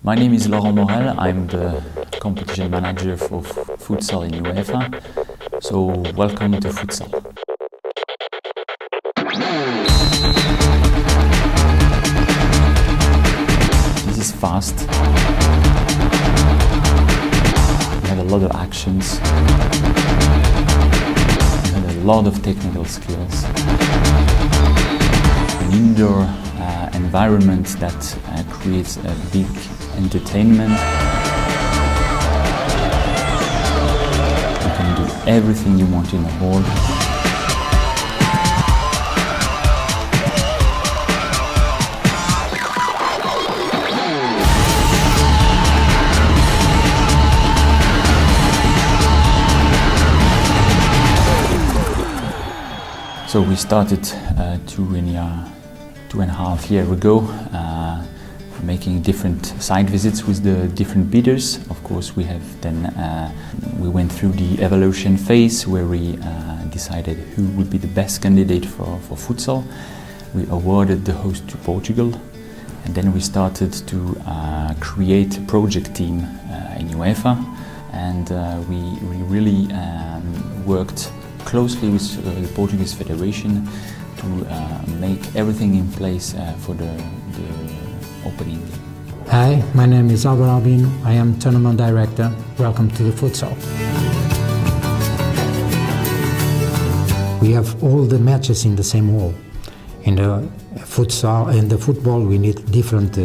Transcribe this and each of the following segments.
My name is Laurent Morel, I'm the competition manager for Futsal in UEFA, so welcome to Futsal. This is fast, we have a lot of actions, we have a lot of technical skills, an indoor environment that creates a big entertainment. You can do everything you want in a hall. So we started 2.5 years ago, making different site visits with the different bidders. Of course, we have then we went through the evaluation phase where we decided who would be the best candidate for futsal. We awarded the host to Portugal, and then we started to create a project team in UEFA, and we really worked closely with the Portuguese Federation to make everything in place for the opening. Hi, my name is Albert Albino. I am Tournament Director. Welcome to the Futsal. We have all the matches in the same hall. In the futsal and the football, we need different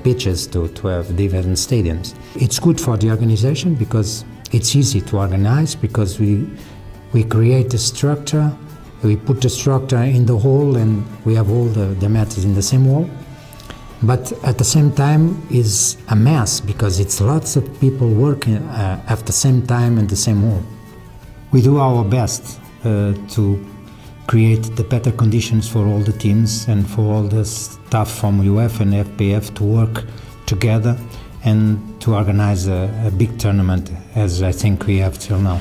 pitches to have different stadiums. It's good for the organization because it's easy to organize, because we create a structure. We put the structure in the hall and we have all the matches in the same hall. But at the same time is a mess because it's lots of people working at the same time in the same hall. We do our best to create the better conditions for all the teams and for all the staff from UEFA and FPF to work together and to organize a big tournament, as I think we have till now.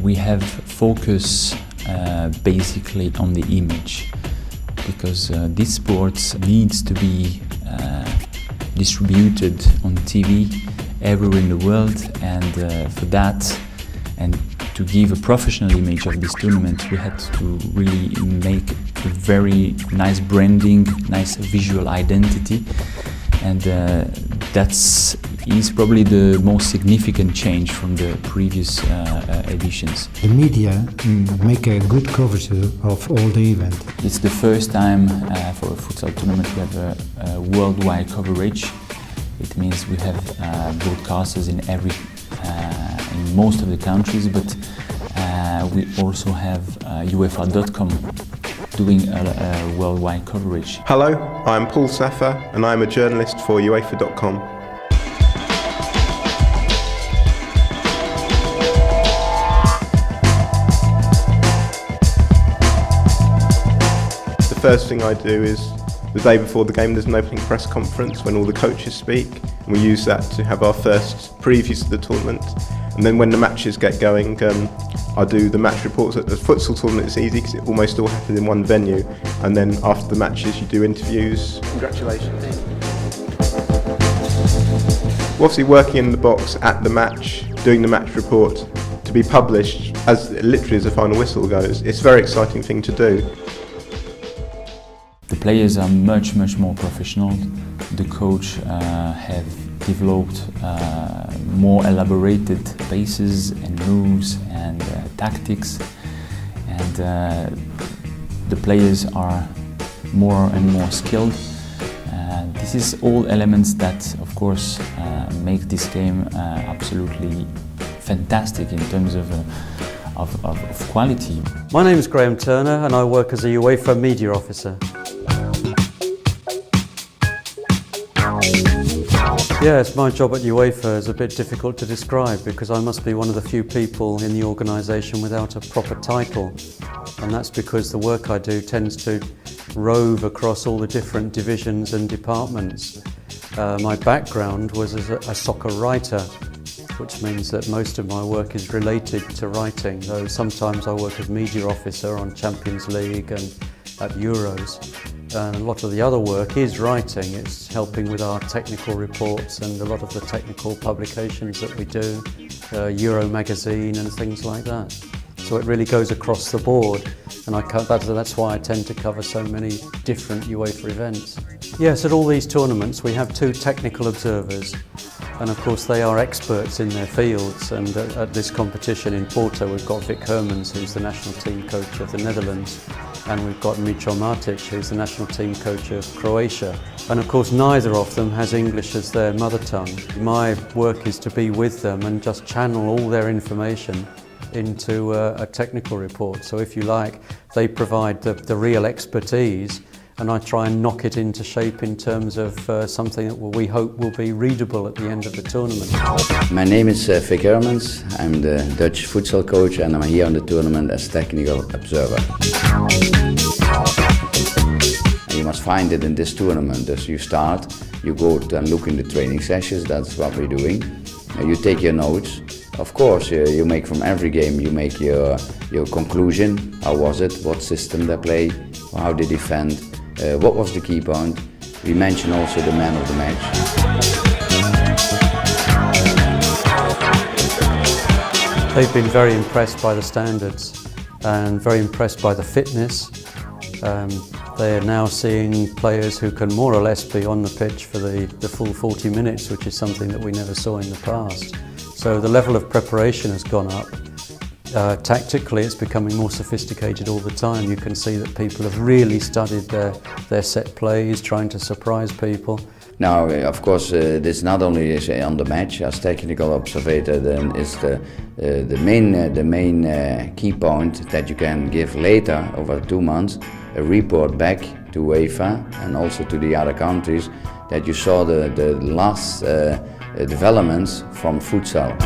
We have focus basically on the image, because this sport needs to be distributed on TV everywhere in the world, and for that, and to give a professional image of this tournament, we had to really make a very nice branding, nice visual identity, and that's probably the most significant change from the previous editions. The media make a good coverage of all the event. It's the first time for a futsal tournament we have a worldwide coverage. It means we have broadcasters in in most of the countries, but we also have UEFA.com doing a worldwide coverage. Hello, I'm Paul Saffer and I'm a journalist for UEFA.com. The first thing I do is, the day before the game, there's an opening press conference when all the coaches speak, and we use that to have our first previews of the tournament. And then when the matches get going, I do the match reports. At the futsal tournament it's easy because it almost all happens in one venue, and then after the matches you do interviews. Congratulations. We're obviously working in the box at the match, doing the match report to be published as literally as the final whistle goes. It's a very exciting thing to do. The players are much more professional. The coach have developed more elaborated paces and moves and tactics, and the players are more and more skilled. This is all elements that, of course, make this game absolutely fantastic in terms of quality. My name is Graham Turner and I work as a UEFA media officer. Yes, my job at UEFA is a bit difficult to describe because I must be one of the few people in the organisation without a proper title, and that's because the work I do tends to rove across all the different divisions and departments. My background was as a soccer writer, which means that most of my work is related to writing, though sometimes I work as media officer on Champions League and at Euros. And a lot of the other work is writing. It's helping with our technical reports and a lot of the technical publications that we do, Euro magazine and things like that. So it really goes across the board, and that's why I tend to cover so many different UEFA events. Yes, at all these tournaments we have 2 technical observers, and of course they are experts in their fields, and at this competition in Porto we've got Vic Hermans, who's the national team coach of the Netherlands, and we've got Micho Matic, who's the national team coach of Croatia. And of course neither of them has English as their mother tongue. My work is to be with them and just channel all their information into a technical report. So if you like, they provide the real expertise, and I try and knock it into shape in terms of something that we hope will be readable at the end of the tournament. My name is Vic Hermans. I'm the Dutch futsal coach, and I'm here on the tournament as technical observer. And you must find it in this tournament. As you start, you go and look in the training sessions. That's what we're doing. You take your notes. Of course, you make from every game, you make your conclusion. How was it? What system they play? How they defend? What was the key point? We mention also the man of the match. They've been very impressed by the standards and very impressed by the fitness. They are now seeing players who can more or less be on the pitch for the full 40 minutes, which is something that we never saw in the past. So the level of preparation has gone up. Tactically, it's becoming more sophisticated all the time. You can see that people have really studied their set plays, trying to surprise people. Now, of course, this not only is on the match as technical observer, then is the main key point that you can give later over 2 months, a report back to UEFA and also to the other countries that you saw the last developments from futsal.